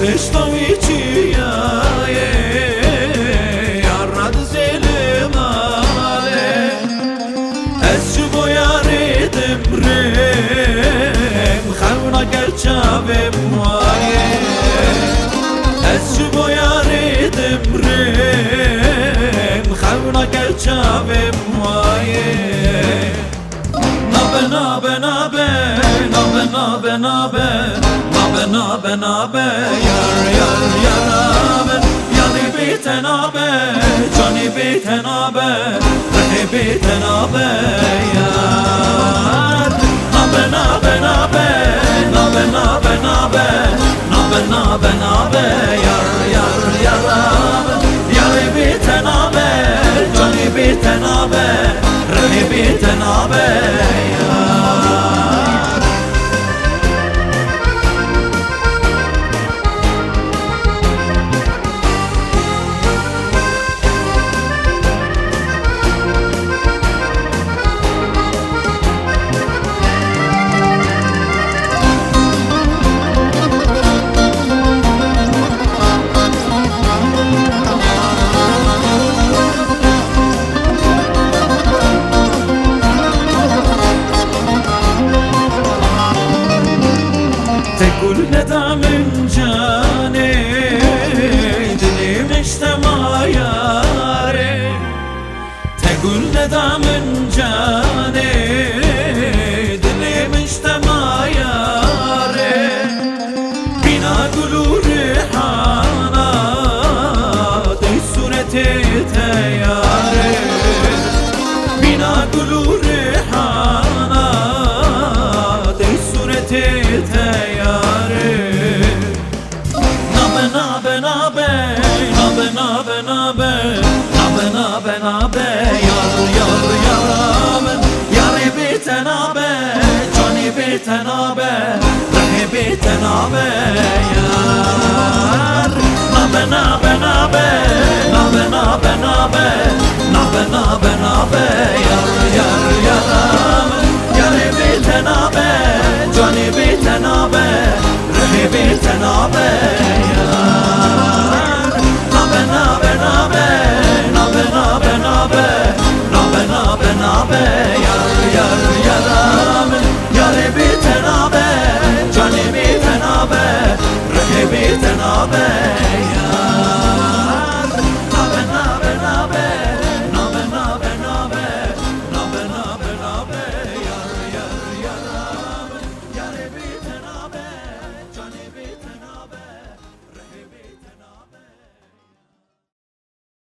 اشتوي چیه یارد زلم آله از شبو یاریدم رم خونا گرچاوم وایه از شبو یاریدم رم خونا گرچاوم وایه نابه نابه نابه نابه نابه نابه نابه نابه یار یار یارابه یاری بیت نابه جانی بیت نابه رهی بیت نابه یار نابه نابه نابه نابه نابه نابه نابه نابه نابه یار یار یارابه یاری بیت نابه جانی بیت نابه رهی بیت نابه تقول ندم جاني دلي مجتمع ياري تقول ندم جاني دلي مجتمع ياري بنا قلو ريحانا دي صورتي تياري بنا قلو ريحانا دي صورتي تياري nabe yar yar yaramın yari bitenabe cani bitenabe rahi bitenabe yar nabe nabe nabe nabe nabe nabe nabe nabe nabe yar yar yaramın yari bitenabe cani bitenabe rahi bitenabe yar nabe nabe nabe nabe nabe nabe nabe nabe nabe yar yar yara